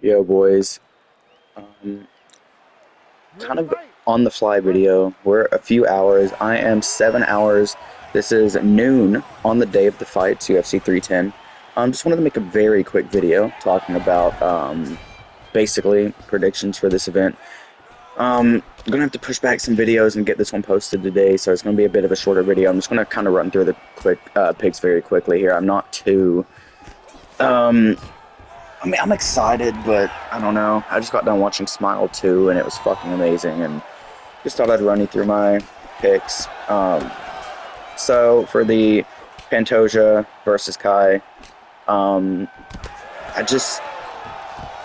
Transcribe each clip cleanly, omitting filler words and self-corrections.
Yo, boys. Um, Kind of on the fly video. We're a few hours. I am 7 hours. This is noon on the day of the fights, UFC 310. Just wanted to make a very quick video talking about basically predictions for this event. I'm gonna have to push back some videos and get this one posted today, so it's gonna be a bit of a shorter video. I'm just gonna kind of run through the quick picks very quickly here. I'm not too um, I mean, I'm excited, but I don't know. I just got done watching Smile 2, and it was fucking amazing, and just thought I'd run you through my picks. So for the Pantoja versus Kai, um, I just,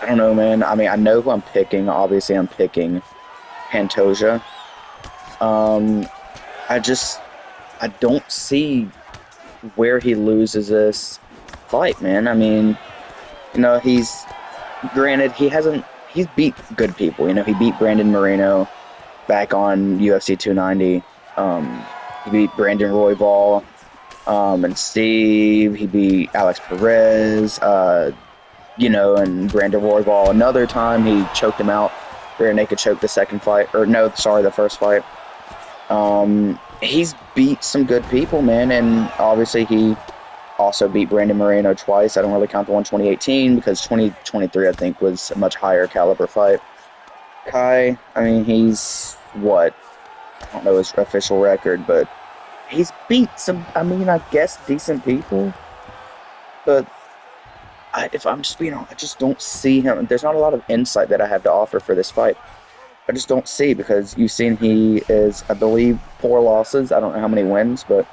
I don't know, man. I mean, I know who I'm picking. Obviously, I'm picking Pantoja. Um, I just, I don't see where he loses this fight, man. I mean, he's granted he's beat good people. He beat Brandon Moreno back on UFC 290. He beat Brandon Royval and Steve. He beat Alex Perez. And Brandon Royval another time he choked him out. Rear naked choke the second fight, or no, sorry, the first fight. He's beat some good people, man, and obviously he also beat Brandon Moreno twice. I don't really count the one 2018 because 2023 I think was a much higher caliber fight. Kai, I mean, he's what? I don't know his official record, but he's beat some, I mean, I guess decent people. But if I'm just being honest, I just don't see him. There's not a lot of insight that I have to offer for this fight. I just don't see because you've seen he is, I believe, 4 losses. I don't know how many wins, but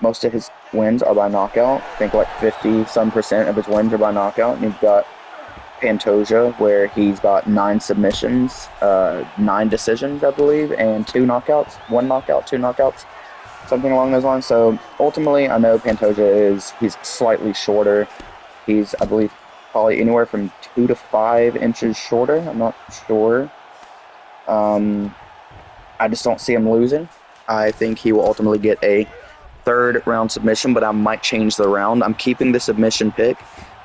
most of his wins are by knockout. I think like 50 some percent of his wins are by knockout. And you've got Pantoja, where he's got 9 submissions, 9 decisions, I believe, and 2 knockouts, 1 knockout, 2 knockouts, something along those lines. So ultimately, I know Pantoja he's slightly shorter. He's, I believe, probably anywhere from 2 to 5 inches shorter. I'm not sure. I just don't see him losing. I think he will ultimately get a third round submission, but I might change the round. I'm keeping the submission pick.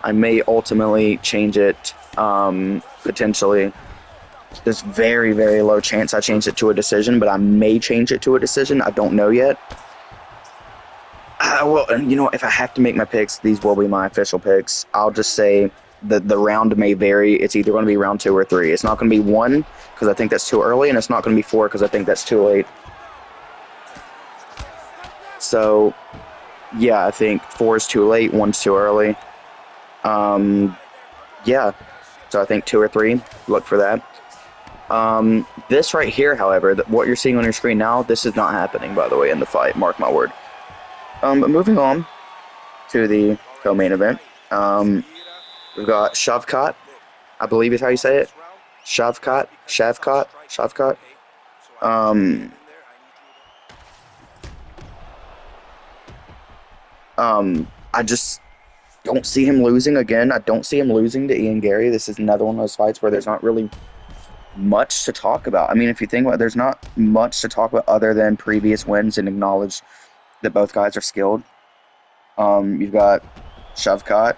I may ultimately change it, potentially. There's very, very low chance I change it to a decision, but I may change it to a decision. I don't know yet. Well, if I have to make my picks, these will be my official picks. I'll just say the round may vary. It's either going to be round 2 or 3. It's not going to be 1 because I think that's too early, and it's not going to be 4 because I think that's too late. So, yeah, I think 4 is too late, 1's too early. Yeah, so I think 2 or 3, look for that. This right here, however, what you're seeing on your screen now, this is not happening, by the way, in the fight, mark my word. But moving on to the co-main event, we've got Shavkat, I believe is how you say it. Shavkat. I just don't see him losing again. I don't see him losing to Ian Gary. This is another one of those fights where there's not really much to talk about. I mean, if you think about it, there's not much to talk about other than previous wins and acknowledge that both guys are skilled. You've got Shavkat,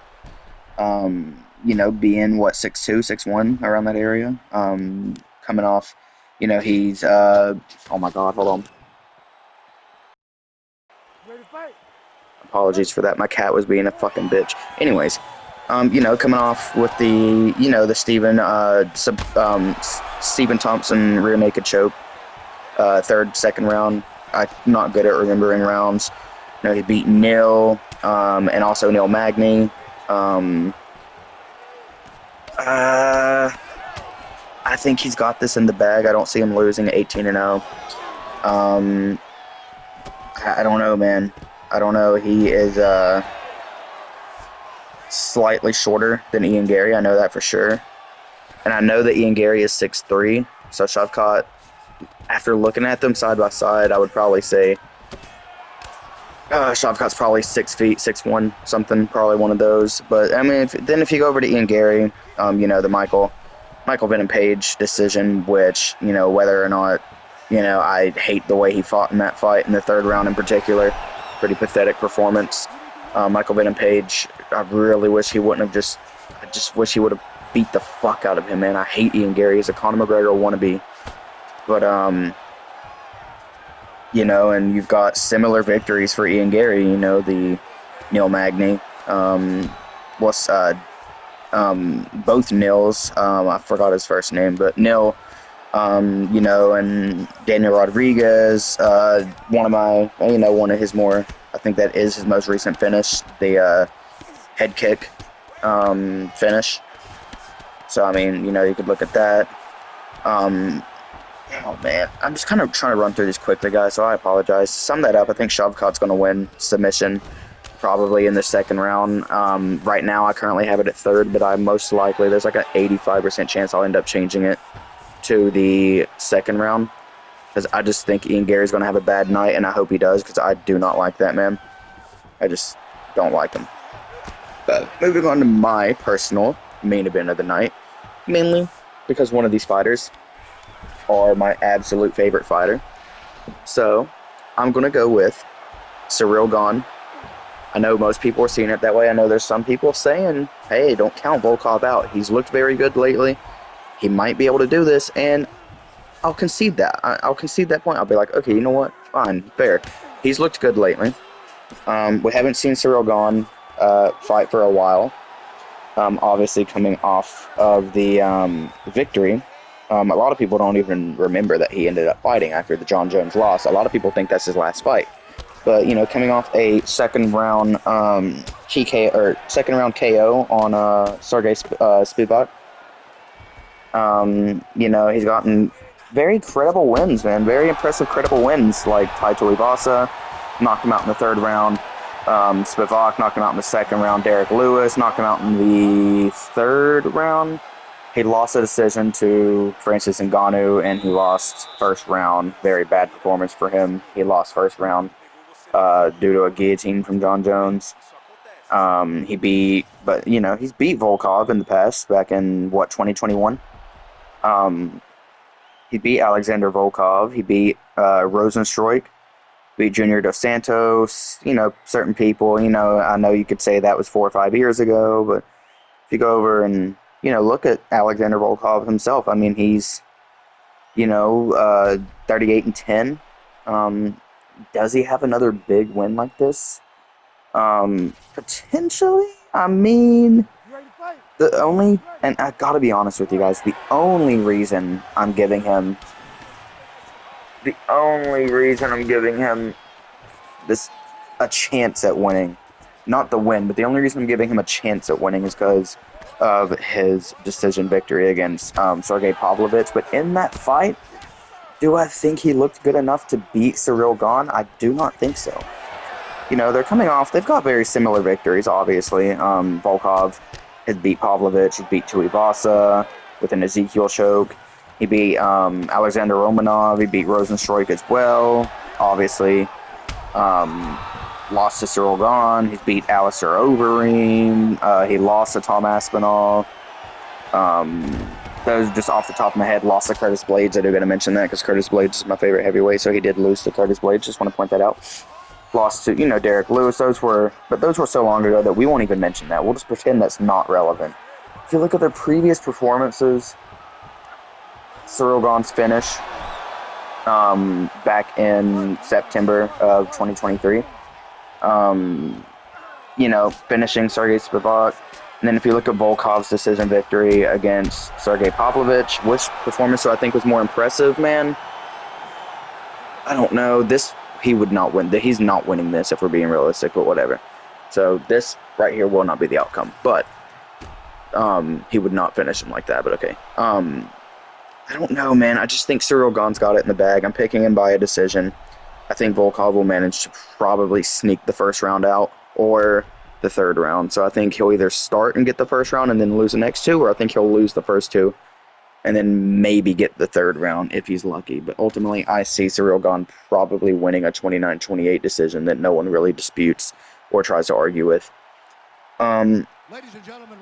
being what, 6'2", 6'1", around that area. Coming off, he's oh my god, hold on. Apologies for that. My cat was being a fucking bitch. Anyways, coming off with the Stephen Thompson rear naked choke, third, second round. I'm not good at remembering rounds. He beat Neil, and also Neil Magny. I think he's got this in the bag. I don't see him losing 18-0. I don't know, man. I don't know. He is slightly shorter than Ian Gary. I know that for sure. And I know that Ian Gary is 6'3". So Shavkat, after looking at them side by side, I would probably say Shavkat's probably 6 feet, 6'1", something, probably one of those. But I mean, if you go over to Ian Gary, the Michael Venom Page decision, which whether or not I hate the way he fought in that fight in the third round in particular, pretty pathetic performance. Michael Venom Page, I really wish he wouldn't have I just wish he would have beat the fuck out of him, man. I hate Ian Gary. He's a Conor McGregor wannabe. But, you know, and you've got similar victories for Ian Gary, you know, the Neil Magny, what's, both Nils, I forgot his first name, but Neil, you know, and Daniel Rodriguez, one of his more, I think that is his most recent finish, the, head kick, finish. So, I mean, you know, you could look at that. Oh man, I'm just kind of trying to run through these quickly, guys, so I apologize. To sum that up, I think Shavkat's going to win submission, probably in the second round. Right now, I currently have it at third, but there's like an 85% chance I'll end up changing it to the second round, because I just think Ian Gary's going to have a bad night, and I hope he does, because I do not like that man. I just don't like him. But moving on to my personal main event of the night, mainly because one of these fighters are my absolute favorite fighter. So I'm going to go with Ciryl Gane. I know most people are seeing it that way. I know there's some people saying, hey, don't count Volkov out. He's looked very good lately. He might be able to do this, and I'll concede that. I'll concede that point. I'll be like, okay, you know what? Fine, fair. He's looked good lately. We haven't seen Ciryl Gane fight for a while. Obviously, coming off of the victory, a lot of people don't even remember that he ended up fighting after the John Jones loss. A lot of people think that's his last fight. But, you know, coming off a second round second round KO on Sergey Spivak, you know, he's gotten very credible wins, man. Very impressive, credible wins, like Tai Tuivasa knocked him out in the third round. Spivak knocked him out in the second round. Derek Lewis knocked him out in the third round. He lost a decision to Francis Ngannou, and he lost first round. Very bad performance for him. He lost first round due to a guillotine from John Jones. He's beat Volkov in the past, back in, 2021? He beat Alexander Volkov. He beat Rosenstruik. Beat Junior Dos Santos. You know, certain people, you know, I know you could say that was 4 or 5 years ago, but if you go over and, you know, look at Alexander Volkov himself, I mean, he's, 38-10. Does he have another big win like this? Potentially. I mean, and I gotta be honest with you guys, the only reason I'm giving him this a chance at winning, not the win, but the only reason I'm giving him a chance at winning is because of his decision victory against Sergey Pavlovich. But in that fight, do I think he looked good enough to beat Ciryl Gane? I do not think so. You know, they've got very similar victories, obviously. Volkov has beat Pavlovich, he's beat Tuivasa with an Ezekiel choke. He beat Alexander Romanov, he beat Rosenstruik as well, obviously. Lost to Ciryl Gane, he's beat Alistair Overeem, he lost to Tom Aspinall. Those just off the top of my head, lost to Curtis Blades. I do got to mention that because Curtis Blades is my favorite heavyweight, so he did lose to Curtis Blades. Just want to point that out. Lost to, Derek Lewis. Those were so long ago that we won't even mention that. We'll just pretend that's not relevant. If you look at their previous performances, Ciryl Gane's finish back in September of 2023, finishing Sergey Spivak. And then if you look at Volkov's decision victory against Sergey Pavlovich, which performance do I think was more impressive, man? I don't know. He would not win. He's not winning this if we're being realistic, but whatever. So this right here will not be the outcome. But he would not finish him like that, but okay. I don't know, man. I just think Ciryl Gane's got it in the bag. I'm picking him by a decision. I think Volkov will manage to probably sneak the first round out or the third round. So I think he'll either start and get the first round and then lose the next two, or I think he'll lose the first two and then maybe get the third round if he's lucky. But ultimately, I see Ciryl Gane probably winning a 29-28 decision that no one really disputes or tries to argue with. And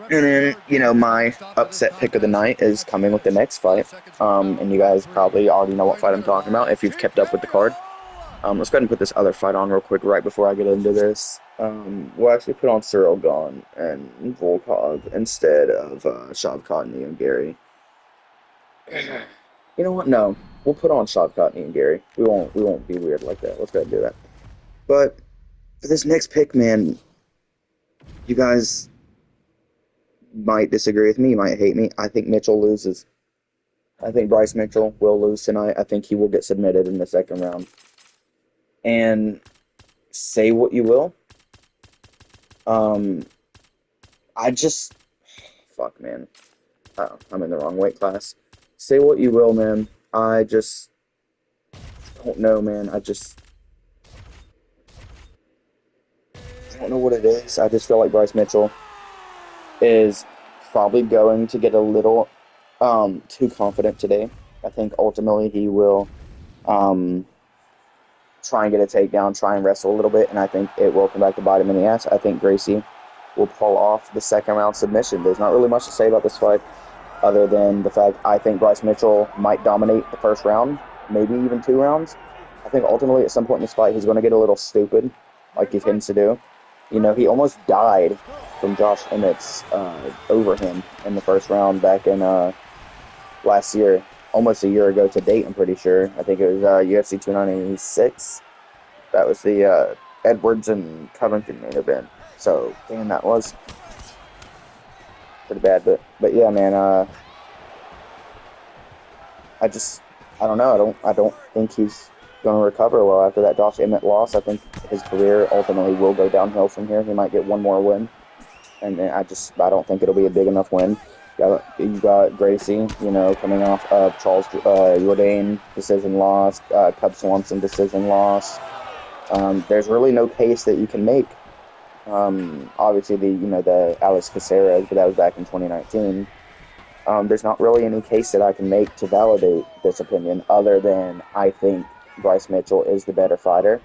then, my upset pick of the night is coming with the next fight. And you guys probably already know what fight I'm talking about if you've kept up with the card. Let's go ahead and put this other fight on real quick right before I get into this. We'll actually put on Cyril Gahn and Volkov instead of Shavkat and Gary. You know what? No, we'll put on Shavkat and Gary. We won't be weird like that. Let's go ahead and do that. But for this next pick, man, you guys might disagree with me, you might hate me. I think Mitchell loses. I think Bryce Mitchell will lose tonight. I think he will get submitted in the second round. And say what you will. Um, I just fuck, man. Oh, I'm in the wrong weight class. Say what you will, man. I just don't know, man. I don't know what it is. I just feel like Bryce Mitchell is probably going to get a little too confident today. I think ultimately he will um try and get a takedown, try and wrestle a little bit, and I think it will come back to bite him in the ass. I think Gracie will pull off the second round submission. There's not really much to say about this fight other than the fact I think Bryce Mitchell might dominate the first round, maybe even 2 rounds. I think ultimately at some point in this fight he's going to get a little stupid, like he tends to do. You know, he almost died from Josh Emmett's over him in the first round back in last year, almost a year ago to date, I'm pretty sure. I think it was UFC 296. That was the Edwards and Covington main event. So, damn, that was pretty bad. But yeah, man. I just, I don't know. I don't think he's going to recover well after that Josh Emmett loss. I think his career ultimately will go downhill from here. He might get one more win, and then I don't think it'll be a big enough win. You got Gracie, you know, coming off of Charles Jourdain decision loss, Cub Swanson decision loss. There's really no case that you can make. Obviously, the Alex Caceres, but that was back in 2019. There's not really any case that I can make to validate this opinion other than I think Bryce Mitchell is the better fighter.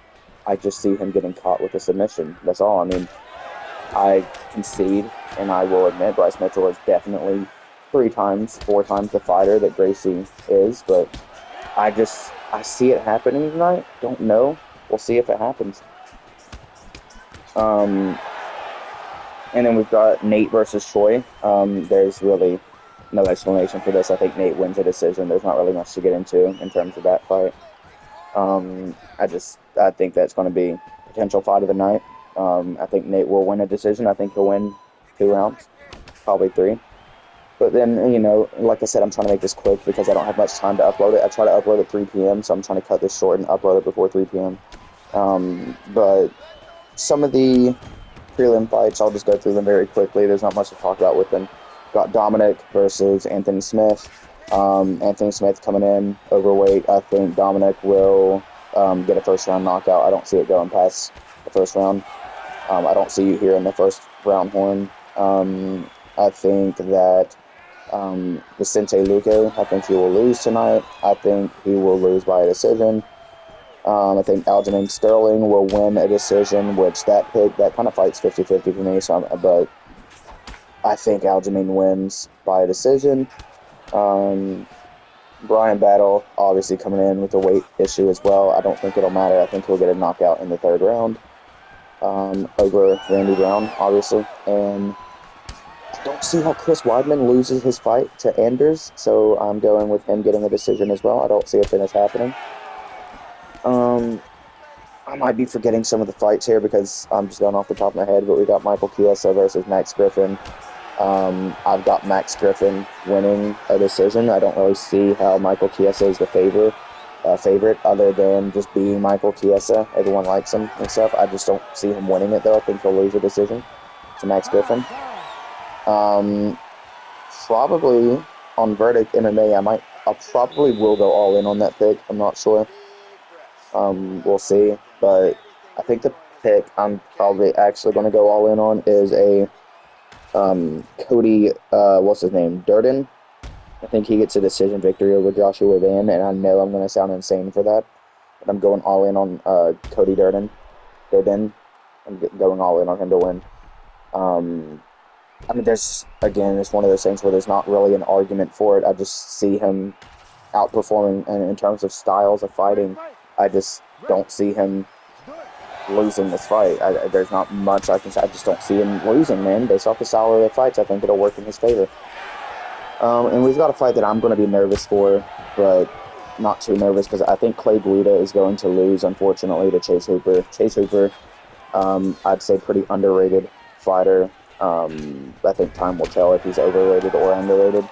I just see him getting caught with a submission. That's all. I mean, I concede and I will admit Bryce Mitchell is definitely 3 times, 4 times the fighter that Gracie is, but I see it happening tonight. Don't know. We'll see if it happens. Um, and then we've got Nate versus Troy. There's really no explanation for this. I think Nate wins a decision. There's not really much to get into in terms of that fight. I think that's going to be potential fight of the night. I think Nate will win a decision. I think he'll win 2 rounds, probably 3. But then, like I said, I'm trying to make this quick because I don't have much time to upload it. I try to upload at 3 p.m., so I'm trying to cut this short and upload it before 3 p.m. But some of the prelim fights, I'll just go through them very quickly. There's not much to talk about with them. Got Dominic versus Anthony Smith. Anthony Smith coming in overweight. I think Dominic will get a first-round knockout. I don't see it going past the first round. I don't see you here in the first round horn. I think that Vicente Luque, I think he will lose tonight. I think he will lose by a decision. I think Aljamain Sterling will win a decision, which that kind of fights 50-50 for me. But I think Aljamain wins by a decision. Brian Battle obviously coming in with a weight issue as well. I don't think it'll matter. I think he'll get a knockout in the third round over Randy Brown, obviously. And I don't see how Chris Weidman loses his fight to Anders, so I'm going with him getting a decision as well. I don't see a finish happening. I might be forgetting some of the fights here because I'm just going off the top of my head, but we got Michael Chiesa versus Max Griffin. I've got Max Griffin winning a decision. I don't really see how Michael Chiesa is the favorite other than just being Michael Chiesa. Everyone likes him and stuff. I just don't see him winning it, though. I think he'll lose a decision to Max Griffin. Probably on Verdict MMA, I probably will go all in on that pick. I'm not sure. We'll see. But I think the pick I'm probably actually going to go all in on is a Cody, what's his name? Durden. I think he gets a decision victory over Joshua Van, and I know I'm going to sound insane for that. But I'm going all in on Cody Durden. I'm going all in on him to win. I mean, it's one of those things where there's not really an argument for it. I just see him outperforming in terms of styles of fighting. I just don't see him losing this fight. There's not much I can say. I just don't see him losing, man. Based off the style of the fights, I think it'll work in his favor. And we've got a fight that I'm going to be nervous for, but not too nervous because I think Clay Guida is going to lose, unfortunately, to Chase Hooper. Chase Hooper, I'd say pretty underrated fighter. I think time will tell if he's overrated or underrated.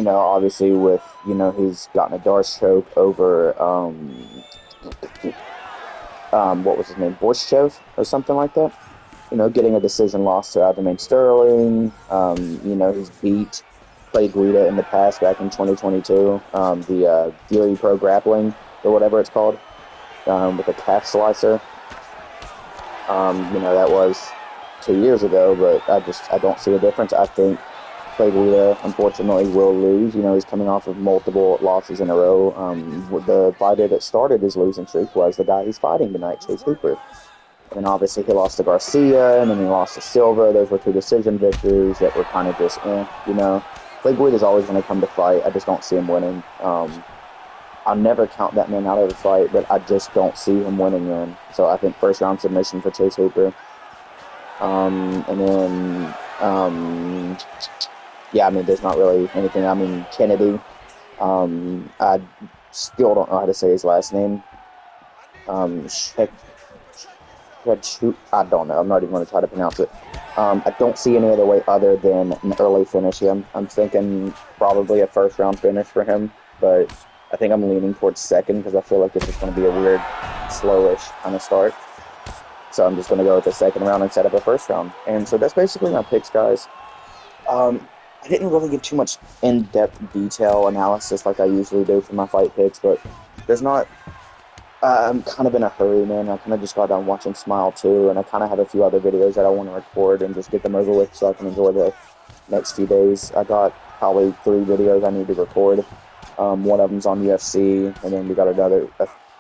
Obviously with, he's gotten a Darce choke over, what was his name, Borshchev or something like that. Getting a decision loss to Aljamain Sterling. He's beat Clay Guida in the past back in 2022. The Fury Pro Grappling or whatever it's called, with a calf slicer. That was 2 years ago, but I don't see a difference. I think Clay Guida, unfortunately, will lose. He's coming off of multiple losses in a row. The fighter that started his losing streak was the guy he's fighting tonight, Chase Hooper. And then obviously he lost to Garcia, and then he lost to Silva. Those were 2 decision victories that were kind of just, Clay Guida is always going to come to fight. I just don't see him winning. I'll never count that man out of the fight, but I just don't see him winning in. So I think first round submission for Chase Hooper. And then, there's not really anything. Kennedy. I still don't know how to say his last name. I don't know. I'm not even going to try to pronounce it. I don't see any other way other than an early finish. I'm thinking probably a first round finish for him, but I think I'm leaning towards second because I feel like it's just going to be a weird, slowish kind of start. So I'm just going to go with the second round and set up a first round. And so that's basically my picks, guys. I didn't really give too much in-depth detail analysis like I usually do for my fight picks, but there's not. I'm kind of in a hurry, man. I kind of just got done watching Smile 2, and I kind of have a few other videos that I want to record and just get them over with so I can enjoy the next few days. I got probably 3 videos I need to record. One of them's on UFC, and then we got a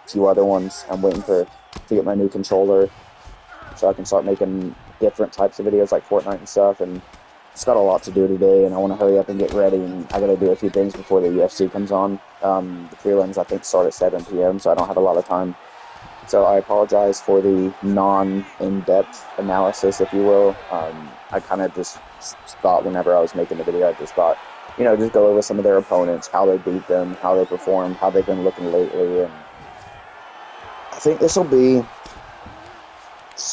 few other ones. I'm waiting to get my new controller so I can start making different types of videos like Fortnite and stuff, and just got a lot to do today, and I want to hurry up and get ready, and I got to do a few things before the UFC comes on. The prelims, I think, start at 7 p.m., so I don't have a lot of time. So I apologize for the non-in-depth analysis, if you will. I kind of just thought whenever I was making the video, I just thought, just go over some of their opponents, how they beat them, how they performed, how they've been looking lately, and I think this will be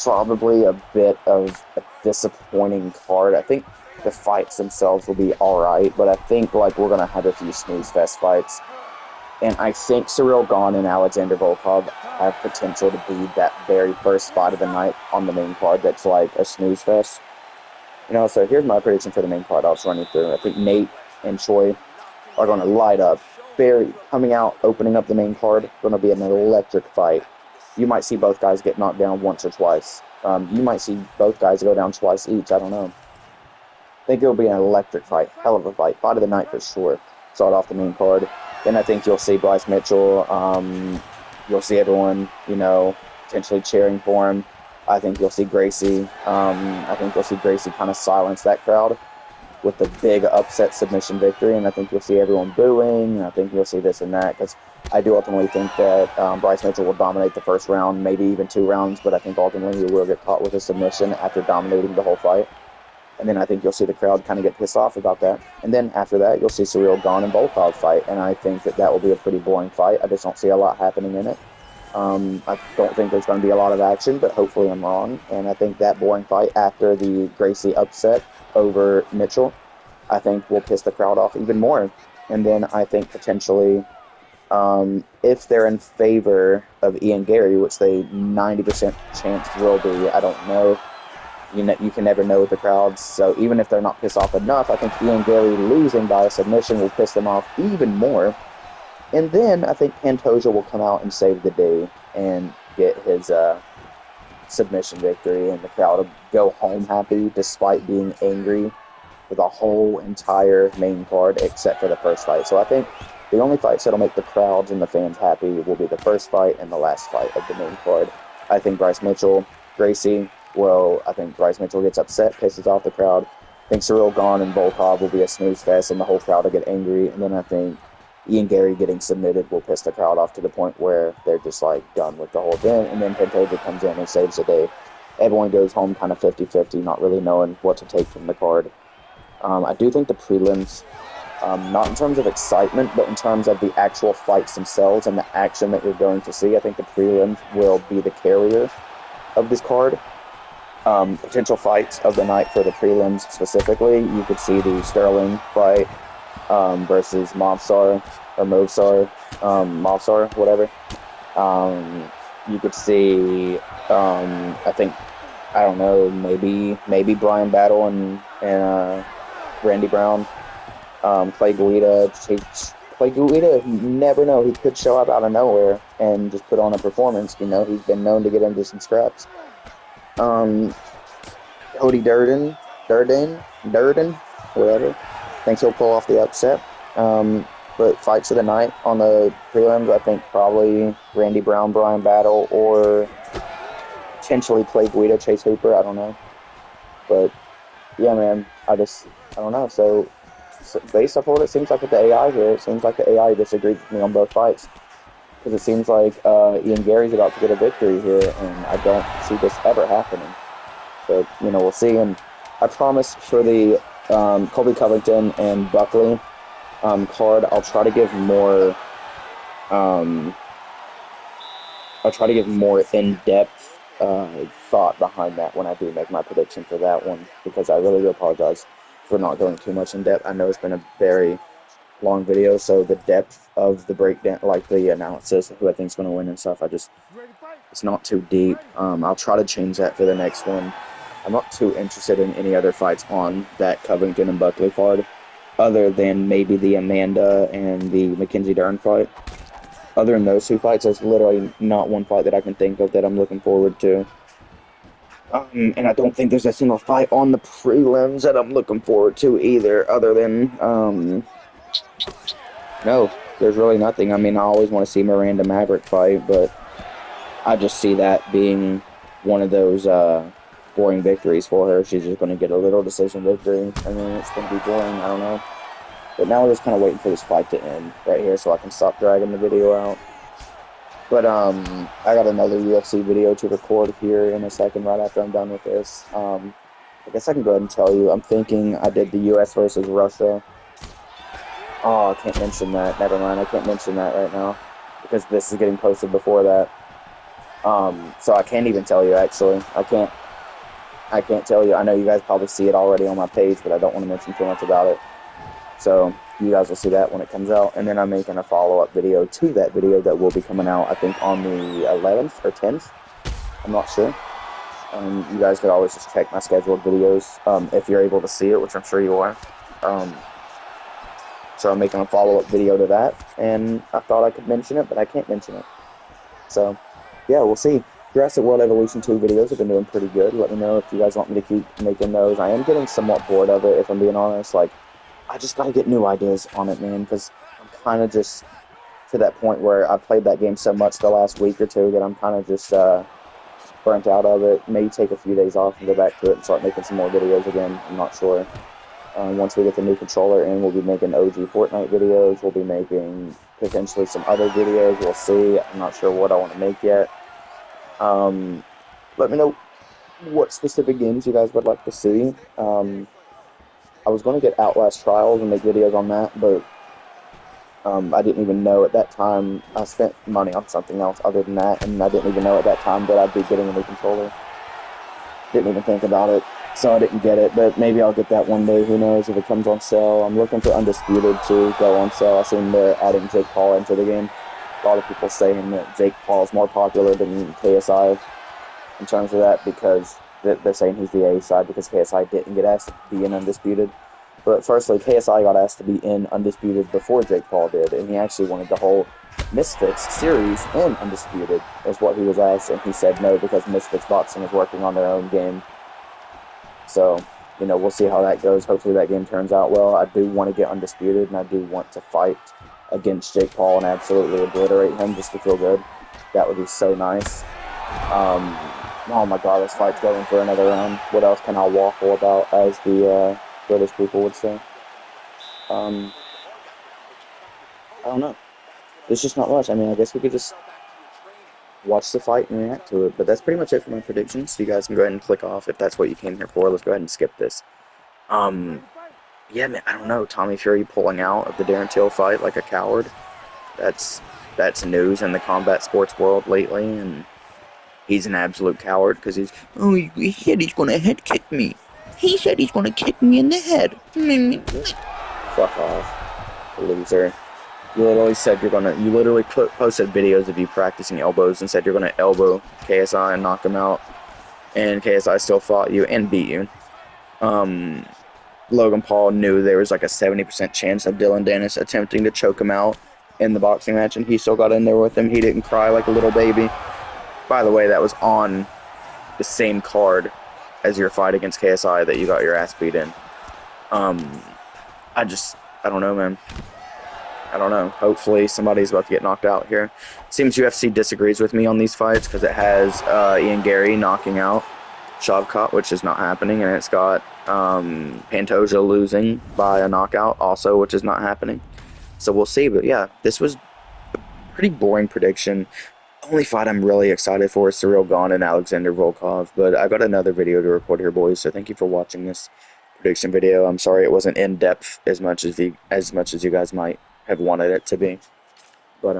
probably a bit of a disappointing card. I think the fights themselves will be alright, but I think we're going to have a few snooze fest fights. And I think Ciryl Gane and Alexander Volkov have potential to be that very first fight of the night on the main card that's like a snooze fest. So here's my prediction for the main card. I'll just run you through. I think Nate and Choi are going to light up. Coming out, opening up the main card, going to be an electric fight. You might see both guys get knocked down once or twice. You might see both guys go down twice each. I don't know. I think it'll be an electric fight. Hell of a fight. Fight of the night for sure. Start off the main card. Then I think you'll see Bryce Mitchell. You'll see everyone, potentially cheering for him. I think you'll see Gracie. I think you'll see Gracie kind of silence that crowd with the big upset submission victory. And I think you'll see everyone booing. And I think you'll see this and that. Because I do ultimately think that Bryce Mitchell will dominate the first round, maybe even 2 rounds. But I think ultimately he will get caught with a submission after dominating the whole fight. And then I think you'll see the crowd kind of get pissed off about that. And then after that, you'll see Ciryl Gane and Volkov fight. And I think that will be a pretty boring fight. I just don't see a lot happening in it. I don't think there's going to be a lot of action, but hopefully I'm wrong. And I think that boring fight after the Gracie upset over Mitchell, I think will piss the crowd off even more. And then I think potentially, if they're in favor of Ian Gary, which they 90% chance will be, I don't know. You can never know with the crowds. So even if they're not pissed off enough, I think Ian Gary losing by a submission will piss them off even more. And then I think Pantoja will come out and save the day and get his submission victory, and the crowd will go home happy despite being angry for the whole entire main card except for the first fight. So I think the only fights that'll make the crowds and the fans happy will be the first fight and the last fight of the main card. I think Bryce Mitchell, Gracie, I think Bryce Mitchell gets upset, pisses off the crowd. I think Ciryl Gane and Volkov will be a snooze fest, and the whole crowd will get angry. And then I think Ian Gary getting submitted will piss the crowd off to the point where they're just like done with the whole event, and then Pantoja comes in and saves the day. Everyone goes home kind of 50-50, not really knowing what to take from the card. I do think the prelims, not in terms of excitement, but in terms of the actual fights themselves and the action that you're going to see, I think the prelims will be the carrier of this card. Potential fights of the night for the prelims specifically, you could see the Sterling fight versus Mobstar or Movstar, Mobstar, whatever. You could see, I think, I don't know, maybe Brian Battle and Randy Brown, Clay Guida. Clay Guida, you never know, he could show up out of nowhere and just put on a performance. You know, he's been known to get into some scraps. Um, Cody Durden, whatever. Thinks he'll pull off the upset. But fights of the night on the prelims, I think probably Randy Brown, Brian Battle, or potentially Clay Guida, Chase Hooper. I don't know. But yeah, man, I don't know. So based off what it seems like with the AI here, it seems like the AI disagrees with me on both fights. Because it seems like Ian Gary's about to get a victory here, and I don't see this ever happening. But, you know, we'll see. And I promise for the Colby Covington and Buckley card, I'll try to give more in-depth thought behind that when I do make my prediction for that one, because I really do apologize for not going too much in depth. I know it's been a very long video, so the depth of the breakdown, like the analysis of who I think is going to win and stuff, it's not too deep. I'll try to change that for the next one. I'm not too interested in any other fights on that Covington and Buckley card, other than maybe the Amanda and the Mackenzie Dern fight. Other than those two fights, there's literally not one fight that I can think of that I'm looking forward to. And I don't think there's a single fight on the prelims that I'm looking forward to either, other than, no, there's really nothing. I mean, I always want to see Miranda Maverick fight, but I just see that being one of those boring victories for her. She's just going to get a little decision victory, and then it's going to be boring. I don't know. But now we're just kind of waiting for this fight to end right here so I can stop dragging the video out. But I got another UFC video to record here in a second right after I'm done with this. I guess I can go ahead and tell you. I'm thinking I did the US versus Russia. Oh, I can't mention that. Never mind. I can't mention that right now because this is getting posted before that. So I can't even tell you, actually. I can't tell you. I know you guys probably see it already on my page, but I don't want to mention too much about it. So you guys will see that when it comes out. And then I'm making a follow-up video to that video that will be coming out, I think, on the 11th or 10th. I'm not sure. You guys could always just check my scheduled videos if you're able to see it, which I'm sure you are. So I'm making a follow-up video to that, and I thought I could mention it, but I can't mention it. So, yeah, we'll see. Jurassic World Evolution 2 videos have been doing pretty good. Let me know if you guys want me to keep making those. I am getting somewhat bored of it, if I'm being honest. Like, I just gotta get new ideas on it, man, because I'm kind of just to that point where I've played that game so much the last week or two that I'm kind of just burnt out of it. Maybe take a few days off and go back to it and start making some more videos again. I'm not sure. Once we get the new controller in, we'll be making OG Fortnite videos. We'll be making potentially some other videos. We'll see. I'm not sure what I want to make yet. Let me know what specific games you guys would like to see. I was going to get Outlast Trials and make videos on that, but I didn't even know at that time. I spent money on something else other than that, and I didn't even know at that time that I'd be getting a new controller. Didn't even think about it, so I didn't get it, but maybe I'll get that one day. Who knows if it comes on sale. I'm looking for Undisputed to go on sale. I seen they're adding Jake Paul into the game. A lot of people saying that Jake Paul is more popular than KSI in terms of that because they're saying he's the A side because KSI didn't get asked to be in Undisputed. But firstly, KSI got asked to be in Undisputed before Jake Paul did, and he actually wanted the whole Misfits series in Undisputed, is what he was asked, and he said no because Misfits Boxing is working on their own game. So, you know, we'll see how that goes. Hopefully that game turns out well. I do want to get Undisputed, and I do want to fight against Jake Paul and absolutely obliterate him just to feel good. That would be so nice. Oh my god, this fight's going for another round. What else can I waffle about, as the British people would say? I don't know. There's just not much. I mean, I guess we could just watch the fight and react to it. But that's pretty much it for my predictions. So you guys can go ahead and click off if that's what you came here for. Let's go ahead and skip this. Um, yeah, man, I don't know. Tommy Fury pulling out of the Darren Till fight like a coward. That's that's news in the combat sports world lately, and he's an absolute coward because he said he's gonna head kick me. He said he's gonna kick me in the head. Fuck off, loser. You literally said you're gonna. You literally posted videos of you practicing elbows and said you're gonna elbow KSI and knock him out, and KSI still fought you and beat you. Um, Logan Paul knew there was like a 70% chance of Dylan Dennis attempting to choke him out in the boxing match, and he still got in there with him. He didn't cry like a little baby. By the way, that was on the same card as your fight against KSI that you got your ass beat in. Um, I don't know, man. I don't know. Hopefully somebody's about to get knocked out here. Seems UFC disagrees with me on these fights because it has Ian Gary knocking out Shavkat, which is not happening, and it's got Pantoja losing by a knockout also, which is not happening. So we'll see. But yeah, this was a pretty boring prediction. Only fight I'm really excited for is Cyril Gane and Alexander Volkov. But I got another video to record here, boys. So thank you for watching this prediction video. I'm sorry it wasn't in depth as much as you guys might have wanted it to be. But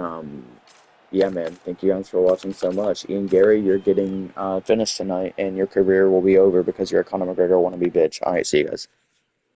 yeah, man. Thank you guys for watching so much. Ian Gary, you're getting finished tonight, and your career will be over because you're a Conor McGregor wannabe bitch. All right, see you guys.